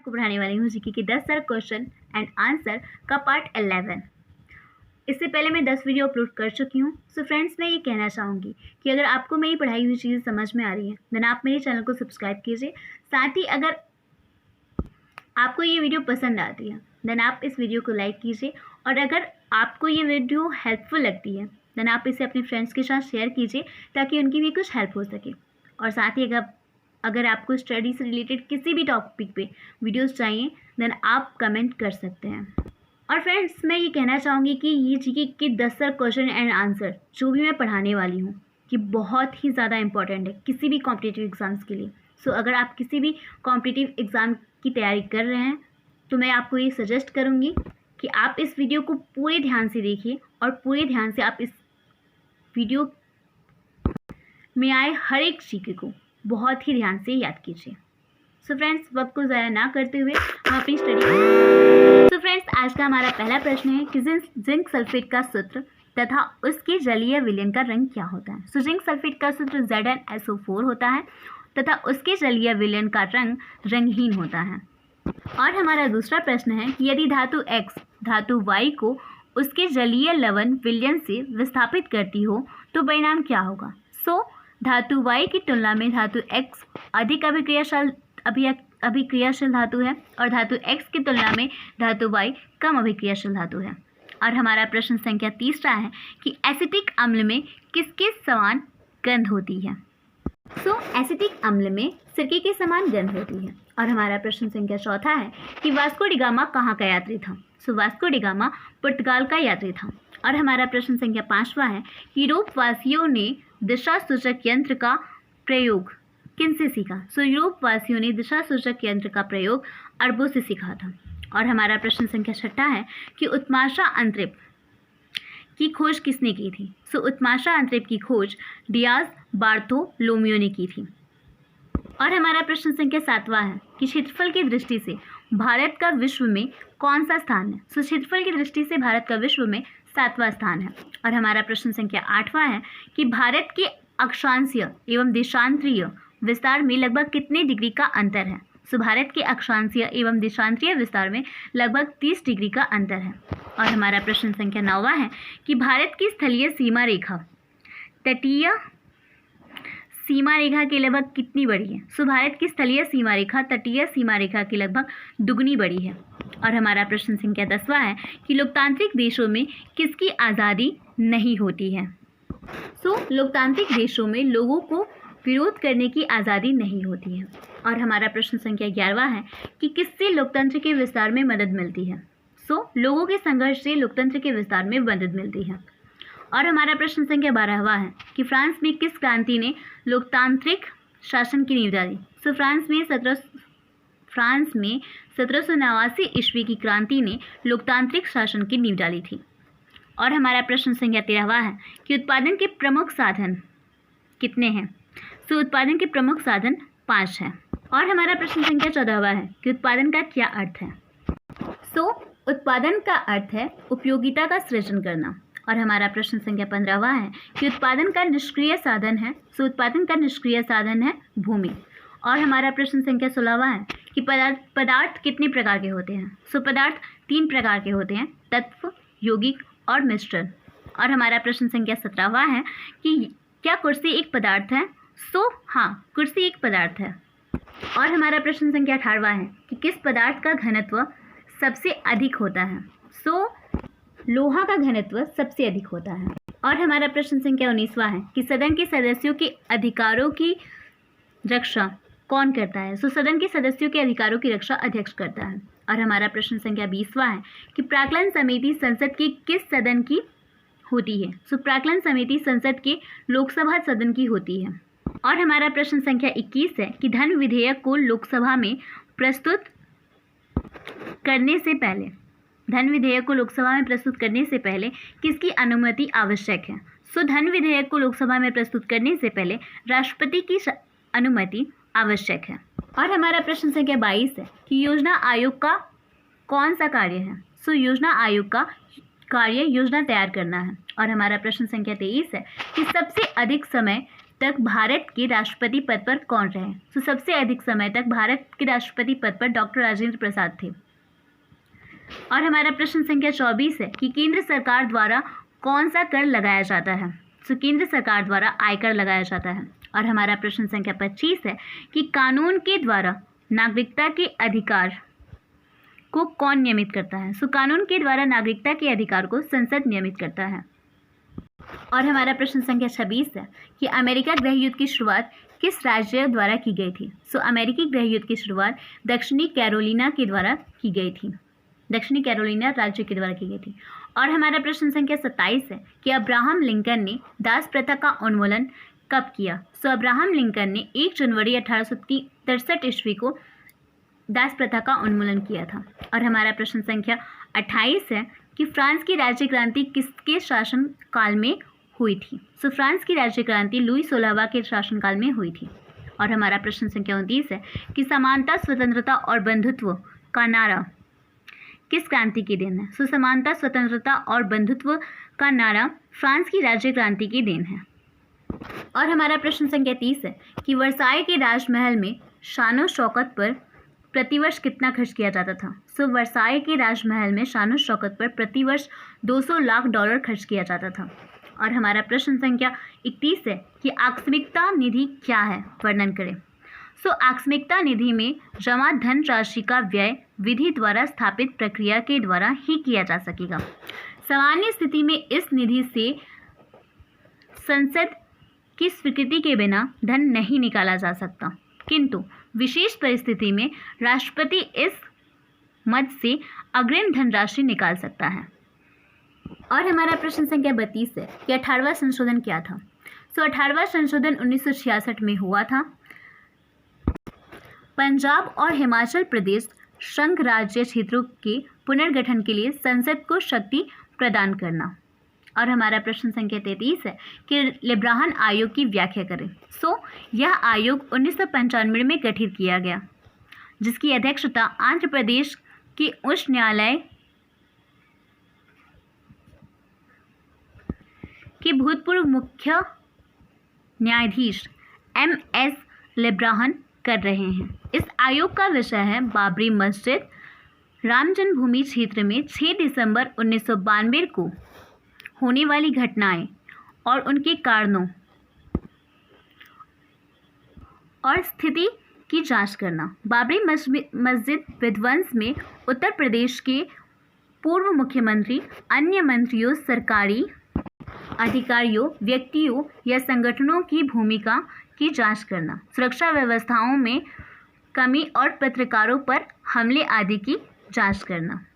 आपको पढ़ाने वाली हूँ जीके के 10 सारे क्वेश्चन एंड आंसर का पार्ट 11। इससे पहले मैं 10 वीडियो अपलोड कर चुकी हूँ। सो फ्रेंड्स, मैं ये कहना चाहूँगी कि अगर आपको मेरी पढ़ाई हुई चीज़ें समझ में आ रही हैं देन आप मेरे चैनल को सब्सक्राइब कीजिए। साथ ही अगर आपको ये वीडियो पसंद आती है देन आप इस वीडियो को लाइक कीजिए, और अगर आपको ये वीडियो हेल्पफुल लगती है देन आप इसे अपने फ्रेंड्स के साथ शेयर कीजिए ताकि उनकी भी कुछ हेल्प हो सके। और साथ ही अगर आपको स्टडी से रिलेटेड किसी भी टॉपिक पे वीडियोस चाहिए देन आप कमेंट कर सकते हैं। और फ्रेंड्स, मैं ये कहना चाहूँगी कि ये जीके के 10 क्वेश्चन एंड आंसर जो भी मैं पढ़ाने वाली हूँ कि बहुत ही ज़्यादा इंपॉर्टेंट है किसी भी कॉम्पिटिटिव एग्ज़ाम्स के लिए। सो अगर आप किसी भी कॉम्पिटिटिव एग्ज़ाम की तैयारी कर रहे हैं तो मैं आपको ये सजेस्ट करूँगी कि आप इस वीडियो को पूरे ध्यान से देखिए और पूरे ध्यान से आप इस वीडियो में आए हर एक जीके को बहुत ही ध्यान से याद कीजिए। सो फ्रेंड्स, वक्त को ज़ाया ना करते हुए हम अपनी स्टडी। सो फ्रेंड्स, आज का हमारा पहला प्रश्न है कि जिंक सल्फेट का सूत्र तथा उसके जलीय विलयन का रंग क्या होता है। सो जिंक सल्फेट का सूत्र ZnSO4 होता है तथा उसके जलीय विलयन का रंग रंगहीन होता है। और हमारा दूसरा प्रश्न है कि यदि धातु X धातु Y को उसके जलीय लवण विलयन से विस्थापित करती हो तो परिणाम क्या होगा। सो धातु Y की तुलना में धातु X अधिक अभिक्रियाशील धातु है और धातु X की तुलना में धातु Y कम अभिक्रियाशील धातु है। और हमारा प्रश्न संख्या तीसरा है कि एसिटिक अम्ल में किसके समान गंध होती है। सो एसिटिक अम्ल में सिरके के समान गंध होती है। और हमारा प्रश्न संख्या चौथा है कि वास्को डी गामा कहाँ का यात्री था। सो वास्को डी गामा पुर्तगाल का यात्री था। और हमारा प्रश्न संख्या पाँचवा है कि यूरोपवासियों ने दिशा सूचक यंत्र का प्रयोग किनसे सीखा। सो यूरोपवासियों ने दिशा सूचक यंत्र का प्रयोग अरबों से सीखा था। और हमारा प्रश्न संख्या छठा है कि उत्माशा अंतरिप की खोज किसने की थी। सो उत्माशा अंतरिप की खोज डियाज बार्थोलोमियो ने की थी। और हमारा प्रश्न संख्या सातवां है कि क्षेत्रफल की दृष्टि से भारत का विश्व में कौन सा स्थान है। सो क्षेत्रफल की दृष्टि से भारत का विश्व में 7वां स्थान है। और हमारा प्रश्न संख्या 8वां है कि भारत के अक्षांशीय एवं देशांतरीय विस्तार में लगभग कितने डिग्री का अंतर है। सो भारत के अक्षांशीय एवं देशांतरीय विस्तार में लगभग 30 डिग्री का अंतर है। और हमारा प्रश्न संख्या 9वां है कि भारत की स्थलीय सीमा रेखा तटीय सीमा रेखा के लगभग कितनी बड़ी है। सो भारत की स्थलीय सीमा रेखा तटीय सीमा रेखा की लगभग दुगनी बड़ी है। और हमारा प्रश्न संख्या 10वां है कि लोकतांत्रिक देशों में किसकी आज़ादी नहीं होती है। सो लोकतांत्रिक देशों में लोगों को विरोध करने की आज़ादी नहीं होती है। और हमारा प्रश्न संख्या 11वां है कि किससे लोकतंत्र के विस्तार में मदद मिलती है। सो लोगों के संघर्ष से लोकतंत्र के विस्तार में मदद मिलती है। और हमारा प्रश्न संख्या 12वां है कि फ्रांस में किस क्रांति ने लोकतांत्रिक शासन की नींव डाली। सो फ्रांस में 1789 ईस्वी की क्रांति ने लोकतांत्रिक शासन की नींव डाली थी। और हमारा प्रश्न संख्या 13वां है कि उत्पादन के प्रमुख साधन कितने हैं। सो उत्पादन के प्रमुख साधन 5 हैं। और हमारा प्रश्न संख्या 14वां है कि उत्पादन का क्या अर्थ है। सो उत्पादन का अर्थ है उपयोगिता का सृजन करना। और हमारा प्रश्न संख्या 15वां है कि उत्पादन का निष्क्रिय साधन है। सो उत्पादन का निष्क्रिय साधन है भूमि। और हमारा प्रश्न संख्या 16वां है कि पदार्थ कितने प्रकार के होते हैं। सो पदार्थ 3 प्रकार के होते हैं, तत्व, यौगिक और मिश्रण। और हमारा प्रश्न संख्या 17वां है कि क्या कुर्सी एक पदार्थ है। सो हाँ, कुर्सी एक पदार्थ है। और हमारा प्रश्न संख्या 18वां है कि किस पदार्थ का घनत्व सबसे अधिक होता है। सो लोहा का घनत्व सबसे अधिक होता है। और हमारा प्रश्न संख्या 19वां है कि सदन के सदस्यों के अधिकारों की रक्षा कौन करता है। सो सदन के सदस्यों के अधिकारों की रक्षा अध्यक्ष करता है। और हमारा प्रश्न संख्या 20वां है कि प्राक्कलन समिति संसद के किस सदन की होती है। सो प्राक्कलन समिति संसद के लोकसभा सदन की होती है। और हमारा प्रश्न संख्या 21 है कि धन विधेयक को लोकसभा में प्रस्तुत करने से पहले किसकी अनुमति आवश्यक है। सो धन विधेयक को लोकसभा में प्रस्तुत करने से पहले राष्ट्रपति की अनुमति आवश्यक है। और हमारा प्रश्न संख्या 22 है कि योजना आयोग का कौन सा कार्य है। सो योजना आयोग का कार्य योजना तैयार करना है। और हमारा प्रश्न संख्या 23 है कि सबसे अधिक समय तक भारत के राष्ट्रपति पद पर कौन रहे? तो सबसे अधिक समय तक भारत के राष्ट्रपति पद पर डॉक्टर राजेंद्र प्रसाद थे। और हमारा प्रश्न संख्या 24 है कि केंद्र सरकार द्वारा कौन सा कर लगाया जाता है? तो केंद्र सरकार द्वारा आयकर लगाया जाता है। और हमारा प्रश्न संख्या 25 है कि कानून के द्वारा नागरिकता के अधिकार को कौन नियमित करता है? सो कानून के द्वारा नागरिकता के अधिकार को संसद नियमित करता है। और हमारा प्रश्न संख्या 26 है कि अमेरिका गृह युद्ध की शुरुआत किस राज्य द्वारा की गई थी? सो अमेरिकी गृह युद्ध की शुरुआत दक्षिणी कैरोलिना के द्वारा की गई थी। दक्षिणी कैरोलिना राज्य के द्वारा की गई थी। और हमारा प्रश्न संख्या 27 है कि अब्राहम लिंकन ने दास प्रथा का उन्मूलन कब किया? सो अब्राहम लिंकन ने 1 जनवरी 1863 ईस्वी को दास प्रथा का उन्मूलन किया था। और हमारा प्रश्न संख्या 28 है कि फ्रांस की राज्य क्रांति किसके शासनकाल में हुई थी? सो फ्रांस की राज्य क्रांति लुई 16वां के शासनकाल में हुई थी। और हमारा प्रश्न संख्या 29 है कि समानता, स्वतंत्रता और बंधुत्व का नारा किस क्रांति की देन है? सो समानता, स्वतंत्रता और बंधुत्व का नारा फ्रांस की राज्य क्रांति की देन है। और हमारा प्रश्न संख्या 30 है कि वर्साई के राजमहल में शानो शौकत पर प्रतिवर्ष कितना खर्च किया जाता था? सो वर्साई के राजमहल में शानो शौकत पर प्रतिवर्ष $200 लाख खर्च किया जाता था। और हमारा प्रश्न संख्या 31 है कि आकस्मिकता निधि क्या है? वर्णन करें। सो आकस्मिकता निधि में जमा धन राशि का व्यय विधि द्वारा स्थापित प्रक्रिया के द्वारा ही किया जा सकेगा। सामान्य स्थिति में इस निधि से संसद की स्वीकृति के बिना धन नहीं निकाला जा सकता, किंतु विशेष परिस्थिति में राष्ट्रपति इस मद से अग्रिम धनराशि निकाल सकता है। और हमारा प्रश्न संख्या 32 है कि 18वां संशोधन क्या था? सो 18वां संशोधन 1966 में हुआ था। पंजाब और हिमाचल प्रदेश संघ राज्य क्षेत्रों के पुनर्गठन के लिए संसद को शक्ति प्रदान करना। और हमारा प्रश्न संख्या 33 है कि लिब्राहन आयोग की व्याख्या करें। सो यह आयोग 1995 में गठित किया गया, जिसकी अध्यक्षता आंध्र प्रदेश के उच्च न्यायालय के भूतपूर्व मुख्य न्यायाधीश MS लिब्राहन कर रहे हैं। इस आयोग का विषय है बाबरी मस्जिद राम जन्मभूमि क्षेत्र में 6 दिसंबर 1992 को होने वाली घटनाएं और उनके कारणों और स्थिति की जांच करना। बाबरी मस्जिद विध्वंस में उत्तर प्रदेश के पूर्व मुख्यमंत्री, अन्य मंत्रियों, सरकारी अधिकारियों, व्यक्तियों या संगठनों की भूमिका की जांच करना। सुरक्षा व्यवस्थाओं में कमी और पत्रकारों पर हमले आदि की जांच करना।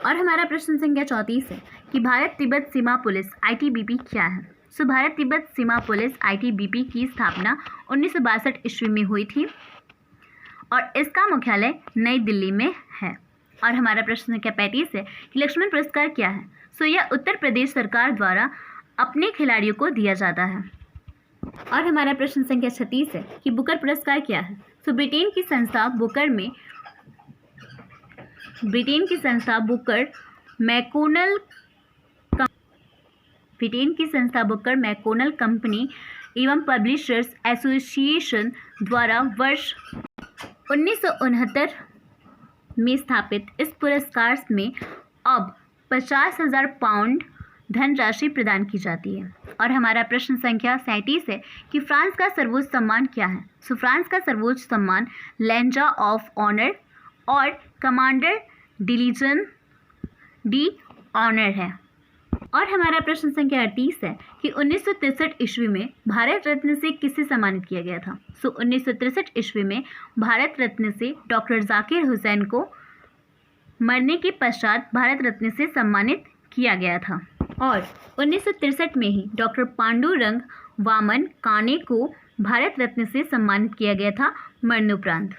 और हमारा प्रश्न संख्या 34 है कि भारत तिब्बत सीमा पुलिस ITBP क्या है? सो भारत तिब्बत सीमा पुलिस ITBP की स्थापना 1962 ईस्वी में हुई थी और इसका मुख्यालय नई दिल्ली में है। और हमारा प्रश्न संख्या 35 है कि लक्ष्मण पुरस्कार क्या है? सो यह उत्तर प्रदेश सरकार द्वारा अपने खिलाड़ियों को दिया जाता है। और हमारा प्रश्न संख्या 36 है कि बुकर पुरस्कार क्या है? सो ब्रिटेन की संस्था बुकर मैकोनल कंपनी एवं पब्लिशर्स एसोसिएशन द्वारा वर्ष 1969 में स्थापित इस पुरस्कार में अब 50,000 पाउंड धनराशि प्रदान की जाती है। और हमारा प्रश्न संख्या 37 है कि फ्रांस का सर्वोच्च सम्मान क्या है? सो फ्रांस का सर्वोच्च सम्मान लेंजा ऑफ ऑनर और कमांडर डिलीजन डी ऑनर है। और हमारा प्रश्न संख्या 38 है कि 1963 ईस्वी में भारत रत्न से किसे सम्मानित किया गया था? सो 1963 ईस्वी में भारत रत्न से डॉक्टर जाकिर हुसैन को मरने के पश्चात भारत रत्न से सम्मानित किया गया था। और 1963 में ही डॉक्टर पांडुरंग वामन काने को भारत रत्न से सम्मानित किया गया था मरणोपरांत।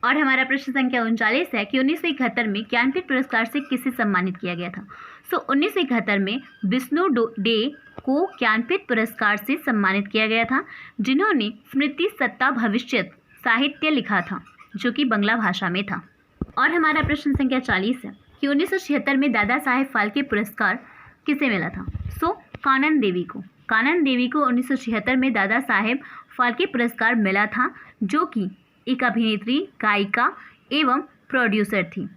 और हमारा प्रश्न संख्या 39 है कि 1971 में ज्ञानपीठ पुरस्कार से किसे सम्मानित किया गया था? सो 1971 में विष्णु डे को ज्ञानपीठ पुरस्कार से सम्मानित किया गया था, जिन्होंने स्मृति सत्ता भविष्यत साहित्य लिखा था, जो कि बंगला भाषा में था। और हमारा प्रश्न संख्या 40 है कि 1976 में दादा साहेब फाल्के पुरस्कार किसे मिला था? सो कानन देवी को। कानन देवी को 1976 में दादा साहेब फाल्के पुरस्कार मिला था, जो कि एक अभिनेत्री, गायिका एवं प्रोड्यूसर थी।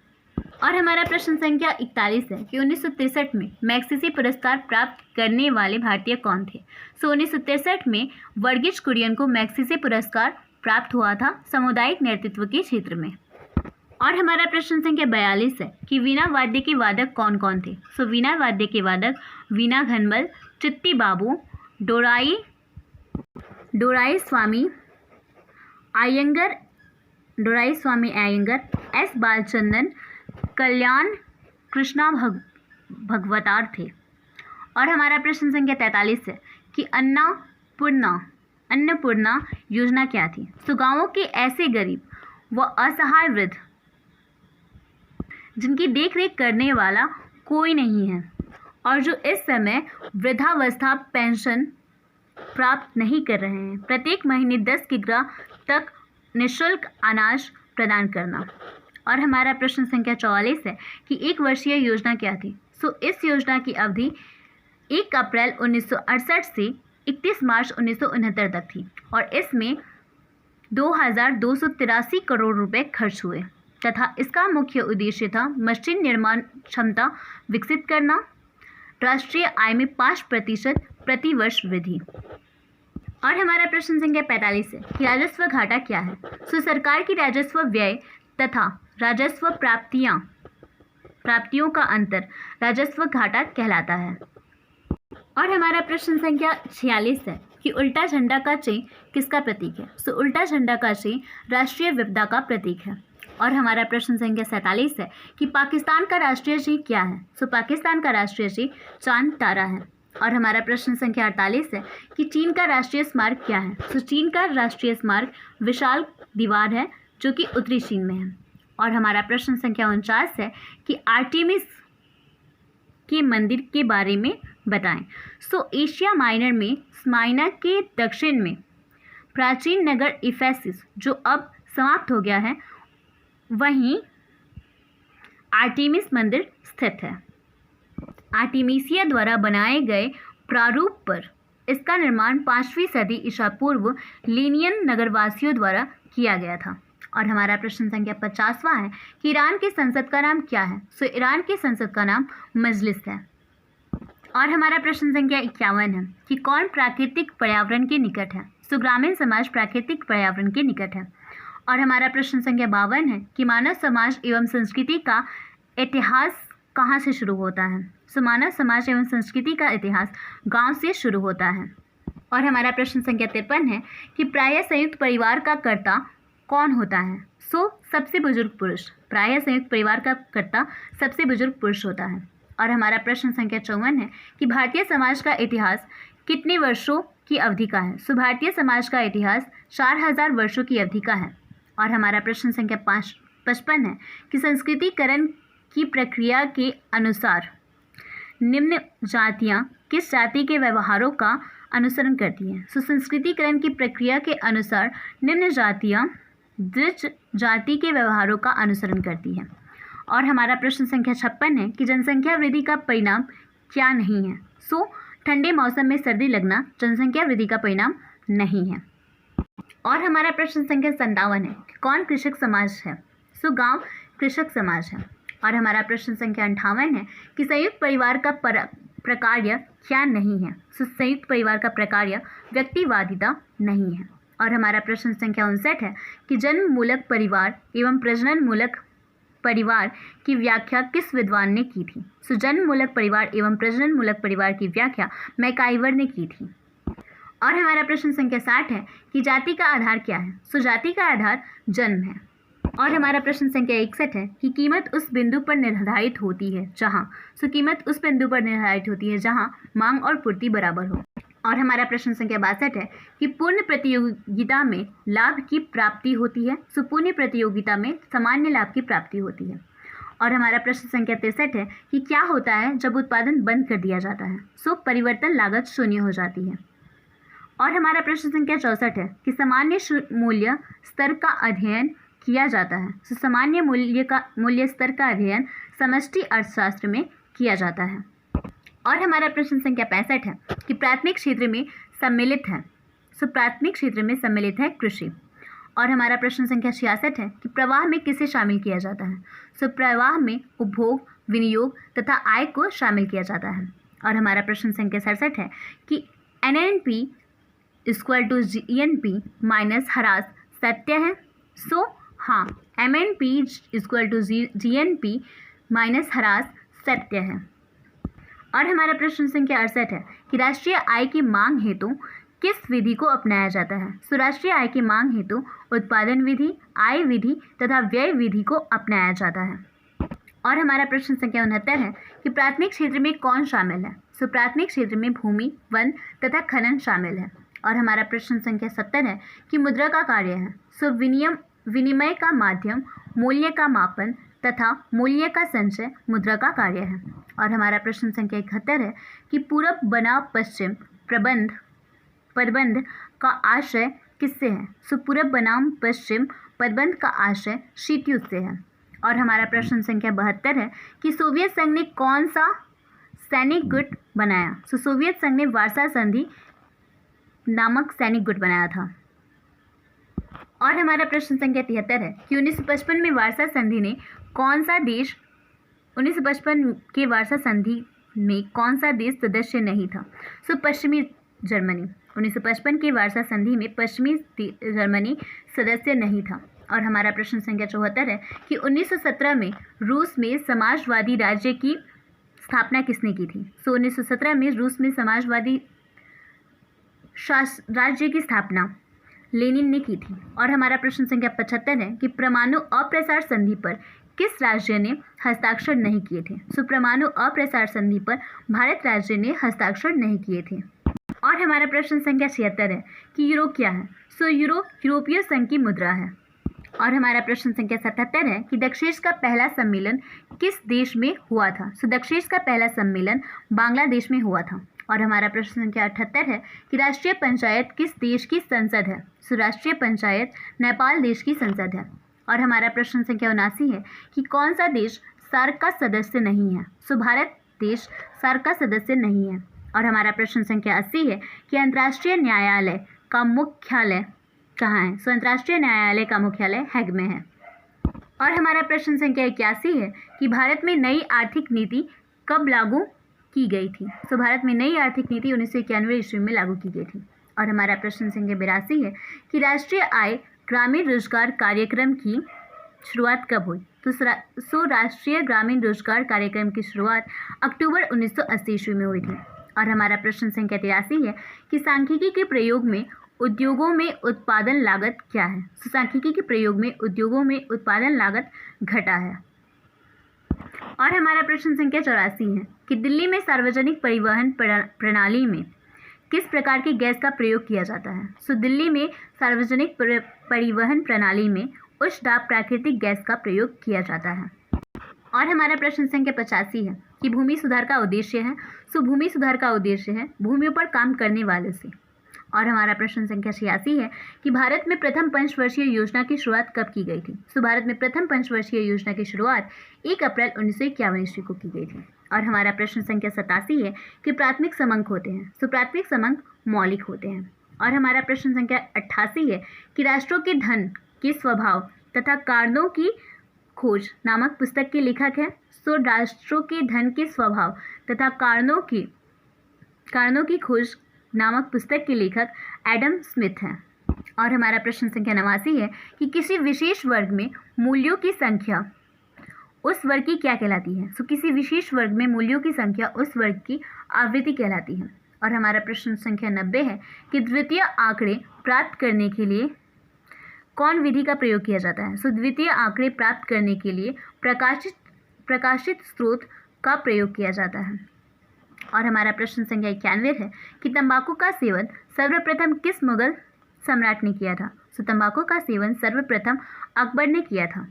और हमारा प्रश्न संख्या 41 है कि 1963 में मैग्सेसे पुरस्कार प्राप्त करने वाले भारतीय कौन थे। 1963 में वर्गीज कुरियन को मैग्सेसे पुरस्कार प्राप्त हुआ था सामुदायिक नेतृत्व के क्षेत्र में। और हमारा प्रश्न संख्या 42 है कि वीणा वाद्य के वादक कौन कौन थे। वीणा वाद्य के वादक वीणा घनबल, चित्ती बाबू, डोराई स्वामी अयंगर, एस बालचंदन, कल्याण कृष्णा भगवतार थे। और हमारा प्रश्न संख्या 43 है कि अन्नपूर्णा योजना क्या थी। गाँवों के ऐसे गरीब व असहाय वृद्ध जिनकी देखरेख करने वाला कोई नहीं है और जो इस समय वृद्धावस्था पेंशन प्राप्त नहीं कर रहे हैं, प्रत्येक महीने 10 किग्रा तक निःशुल्क अनाज प्रदान करना। और हमारा प्रश्न संख्या 44 है कि 1 वर्षीय योजना क्या थी। इस योजना की अवधि 1 अप्रैल 1968 से 31 मार्च 1969 तक थी और इसमें 2283 करोड़ रुपए खर्च हुए तथा इसका मुख्य उद्देश्य था मशीन निर्माण क्षमता विकसित करना, राष्ट्रीय आय में 5% प्रति वर्ष वृद्धि। और हमारा प्रश्न संख्या 45 है कि राजस्व घाटा क्या है। सरकार की राजस्व व्यय तथा राजस्व प्राप्तियों का अंतर राजस्व घाटा कहलाता है। और हमारा प्रश्न संख्या 46 है कि उल्टा झंडा का चिन्ह किसका प्रतीक है। उल्टा झंडा का चिन्ह राष्ट्रीय विपदा का प्रतीक है। और हमारा प्रश्न संख्या 47 है कि पाकिस्तान का राष्ट्रीय चिन्ह क्या है। पाकिस्तान का राष्ट्रीय चिन्ह चांद तारा है। और हमारा प्रश्न संख्या 48 है कि चीन का राष्ट्रीय स्मारक क्या है। चीन का राष्ट्रीय स्मारक विशाल दीवार है जो कि उत्तरी चीन में है। और हमारा प्रश्न संख्या 49 है कि आर्टेमिस के मंदिर के बारे में बताएं। एशिया माइनर में स्माइना के दक्षिण में प्राचीन नगर इफेसिस जो अब समाप्त हो गया है, वहीं आर्टेमिस मंदिर स्थित है। आर्टेमिसिया द्वारा बनाए गए प्रारूप पर इसका निर्माण 5वीं सदी ईसा पूर्व लीनियन नगरवासियों द्वारा किया गया था। और हमारा प्रश्न संख्या 50वां है कि ईरान की संसद का नाम क्या है। ईरान की संसद का नाम मजलिस है। और हमारा प्रश्न संख्या 51 है कि कौन प्राकृतिक पर्यावरण के निकट है। ग्रामीण समाज प्राकृतिक पर्यावरण के निकट है। और हमारा प्रश्न संख्या 52 है कि मानव समाज एवं संस्कृति का इतिहास कहाँ से शुरू होता है। मानव समाज एवं संस्कृति का इतिहास गांव से शुरू होता है। और हमारा प्रश्न संख्या 53 है कि प्रायः संयुक्त परिवार का कर्ता कौन होता है। सबसे बुजुर्ग पुरुष। प्रायः संयुक्त परिवार का कर्ता सबसे बुजुर्ग पुरुष होता है। और हमारा प्रश्न संख्या 54 है कि भारतीय समाज का इतिहास कितने वर्षों की अवधि का है। भारतीय समाज का इतिहास 4000 वर्षों की अवधि का है। और हमारा प्रश्न संख्या 55 है कि संस्कृतिकरण की प्रक्रिया के अनुसार निम्न जातियां किस जाति के व्यवहारों का अनुसरण करती हैं। संस्कृतिकरण की प्रक्रिया के अनुसार निम्न जातियां द्विज जाति के व्यवहारों का अनुसरण करती हैं। और हमारा प्रश्न संख्या 56 है कि जनसंख्या वृद्धि का परिणाम क्या नहीं है। ठंडे मौसम में सर्दी लगना जनसंख्या वृद्धि का परिणाम नहीं है। और हमारा प्रश्न संख्या 57 है कि कौन कृषक समाज है। गांव कृषक समाज है। और हमारा प्रश्न संख्या 58 है कि संयुक्त परिवार का प्रकार्य क्या नहीं है। संयुक्त परिवार का प्रकार्य व्यक्तिवादिता नहीं है। और हमारा प्रश्न संख्या 59 है कि जन्म मूलक परिवार एवं प्रजनन मूलक परिवार की व्याख्या किस विद्वान ने की थी। जन्म मूलक परिवार एवं प्रजनन मूलक परिवार की व्याख्या मैकाइवर ने की थी। और हमारा प्रश्न संख्या 60 है कि जाति का आधार क्या है। जाति का आधार जन्म है। और हमारा प्रश्न संख्या 61 है कि कीमत उस बिंदु पर निर्धारित होती है जहां कीमत उस बिंदु पर निर्धारित होती है जहां मांग और पूर्ति बराबर हो। और हमारा प्रश्न संख्या 62 है कि पूर्ण प्रतियोगिता में लाभ की प्राप्ति होती है। पूर्ण प्रतियोगिता में सामान्य लाभ की प्राप्ति होती है। और हमारा प्रश्न संख्या 63 है कि क्या होता है जब उत्पादन बंद कर दिया जाता है। परिवर्तन लागत शून्य हो जाती है। और हमारा प्रश्न संख्या 64 है कि सामान्य मूल्य स्तर का अध्ययन किया जाता है। सामान्य मूल्य स्तर का अध्ययन समष्टि अर्थशास्त्र में किया जाता है। और हमारा प्रश्न संख्या 65 है कि प्राथमिक क्षेत्र में सम्मिलित है। प्राथमिक क्षेत्र में सम्मिलित है कृषि। और हमारा प्रश्न संख्या 66 है कि प्रवाह में किसे शामिल किया जाता है। प्रवाह में उपभोग, विनियोग तथा आय को शामिल किया जाता है। और हमारा प्रश्न संख्या 67 है कि NNP = GNP - ह्रास सत्य है। हाँ, MNP = GNP - ह्रास सत्य है। और हमारा प्रश्न संख्या 68 है कि राष्ट्रीय आय की मांग हेतु किस विधि को अपनाया जाता है। राष्ट्रीय आय की मांग हेतु उत्पादन विधि, आय विधि तथा व्यय विधि को अपनाया जाता है। और हमारा प्रश्न संख्या 69 है कि प्राथमिक क्षेत्र में कौन शामिल है। प्राथमिक क्षेत्र में भूमि, वन तथा खनन शामिल है। और हमारा प्रश्न संख्या 70 है कि मुद्रा का कार्य है। विनिमय का माध्यम, मूल्य का मापन तथा मूल्य का संचय मुद्रा का कार्य है। और हमारा प्रश्न संख्या 71 है कि पूरब बनाम पश्चिम पदबंध का आशय किससे है। पूरब बनाम पश्चिम पदबंध का आशय शीतयुद्ध से है। और हमारा प्रश्न संख्या 72 है कि सोवियत संघ ने कौन सा सैनिक गुट बनाया। सोवियत संघ ने वार्सा संधि नामक सैनिक गुट बनाया था। और हमारा प्रश्न संख्या 73 है कि 1955 में वार्सा संधि ने कौन सा देश 1955 के वार्सा संधि में कौन सा देश सदस्य नहीं था। पश्चिमी जर्मनी। 1955 के वार्सा संधि में पश्चिमी जर्मनी सदस्य नहीं था। और हमारा प्रश्न संख्या 74 है कि 1917 में रूस में समाजवादी राज्य की स्थापना किसने की थी। 1917 में रूस में समाजवादी राज्य की स्थापना लेनिन ने की थी। और हमारा प्रश्न संख्या 75 है कि परमाणु अप्रसार संधि पर किस राज्य ने हस्ताक्षर नहीं किए थे। परमाणु अप्रसार संधि पर भारत राज्य ने हस्ताक्षर नहीं किए थे। और हमारा प्रश्न संख्या 76 है कि यूरो क्या है। यूरोपीय संघ की मुद्रा है। और हमारा प्रश्न संख्या 77 है कि दक्षेश का पहला सम्मेलन किस देश में हुआ था। दक्षेश का पहला सम्मेलन बांग्लादेश में हुआ था। और हमारा प्रश्न संख्या 78 है कि राष्ट्रीय पंचायत किस देश की संसद है। राष्ट्रीय पंचायत नेपाल देश की संसद है। और हमारा प्रश्न संख्या 79 है कि कौन सा देश सार्क का सदस्य नहीं है। भारत देश सार्क का सदस्य नहीं है। और हमारा प्रश्न संख्या 80 है कि अंतर्राष्ट्रीय न्यायालय का मुख्यालय कहाँ है। अंतर्राष्ट्रीय न्यायालय का मुख्यालय हैग में है। और हमारा प्रश्न संख्या 81 है कि भारत में नई आर्थिक नीति कब लागू की गई थी। भारत में नई आर्थिक नीति 1991 ईस्वी में लागू की गई थी। और हमारा प्रश्न संख्या 82 है कि राष्ट्रीय आय ग्रामीण रोजगार कार्यक्रम की शुरुआत कब हुई। राष्ट्रीय ग्रामीण रोजगार कार्यक्रम की शुरुआत अक्टूबर 1980 ईस्वी में हुई थी। और हमारा प्रश्न संख्या 83 है कि सांख्यिकी के प्रयोग में उद्योगों में उत्पादन लागत क्या है। सांख्यिकी के प्रयोग में उद्योगों में उत्पादन लागत घटा है। और हमारा प्रश्न संख्या 84 है कि दिल्ली में सार्वजनिक परिवहन प्रणाली में किस प्रकार की गैस का प्रयोग किया जाता है। दिल्ली में सार्वजनिक परिवहन प्रणाली में उच्च दाब प्राकृतिक गैस का प्रयोग किया जाता है। और हमारा प्रश्न संख्या 85 है कि भूमि सुधार का उद्देश्य है। भूमि सुधार का उद्देश्य है भूमि पर काम करने वाले से। और हमारा प्रश्न संख्या 86 है कि भारत में प्रथम पंचवर्षीय योजना की शुरुआत कब की गई थी। भारत में प्रथम पंचवर्षीय योजना की शुरुआत 1 अप्रैल 1951 ईस्वी को की गई थी। और हमारा प्रश्न संख्या 87 है कि प्राथमिक समंक होते हैं। प्राथमिक समंक मौलिक होते हैं। और हमारा प्रश्न संख्या 88 है कि राष्ट्रों के धन के स्वभाव तथा कारणों की खोज नामक पुस्तक के लेखक हैं। राष्ट्रों के धन के स्वभाव तथा कारणों की खोज नामक पुस्तक के लेखक एडम स्मिथ हैं। और हमारा प्रश्न संख्या 89 है कि किसी विशेष वर्ग में मूल्यों की संख्या उस वर्ग की क्या कहलाती है। किसी विशेष वर्ग में मूल्यों की संख्या उस वर्ग की आवृत्ति कहलाती है। और हमारा प्रश्न संख्या 90 है कि द्वितीय आंकड़े प्राप्त करने के लिए कौन विधि का प्रयोग किया जाता है। द्वितीय आंकड़े प्राप्त करने के लिए प्रकाशित स्रोत का प्रयोग किया जाता है। और हमारा प्रश्न संख्या 91 है कि तंबाकू का सेवन सर्वप्रथम किस मुगल सम्राट ने किया था। तंबाकू का सेवन सर्वप्रथम अकबर ने किया था।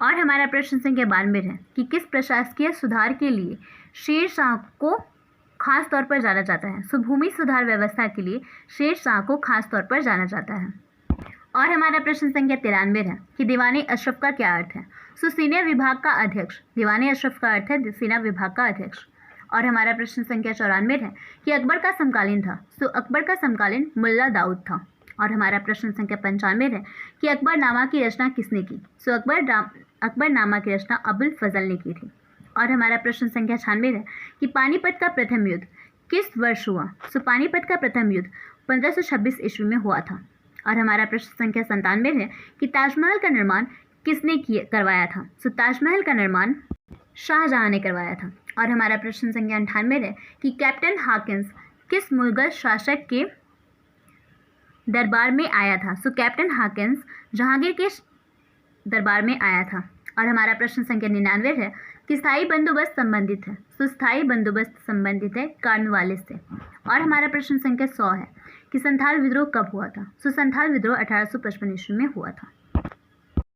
और हमारा प्रश्न संख्या 92 है कि किस प्रशासकीय सुधार के लिए शेर शाह को खास तौर पर जाना जाता है। भूमि सुधार व्यवस्था के लिए शेर शाह को खास तौर पर जाना जाता है। और हमारा प्रश्न संख्या 93 है कि दीवाने अशरफ का क्या अर्थ है। सेना विभाग का अध्यक्ष। दीवाने अशरफ का अर्थ है सेना विभाग का अध्यक्ष। और हमारा प्रश्न संख्या 94 है कि अकबर का समकालीन था। सो अकबर का समकालीन मुल्ला दाऊद था। और हमारा प्रश्न संख्या 95 है कि अकबरनामा की रचना किसने की। सो अकबरनामा की रचना अबुल फजल ने की थी। और हमारा प्रश्न संख्या 96 है कि पानीपत का प्रथम युद्ध किस वर्ष हुआ। सो पानीपत का प्रथम युद्ध 1526 ईस्वी में हुआ था। और हमारा प्रश्न संख्या 97 है कि ताजमहल का निर्माण किसने करवाया था। सो ताजमहल का निर्माण शाहजहां ने करवाया था। और हमारा प्रश्न संख्या 98 है कि कैप्टन हाकिंस किस मुगल शासक के दरबार में आया था। सो कैप्टन हाकिंस जहांगीर के दरबार में आया था। और हमारा प्रश्न संख्या 99 है कि स्थायी बंदोबस्त संबंधित है। सो स्थायी बंदोबस्त संबंधित है कॉर्नवालिस से। और हमारा प्रश्न संख्या 100 है कि संथाल विद्रोह कब हुआ था। सो संथाल विद्रोह 1855 ईस्वी में हुआ था।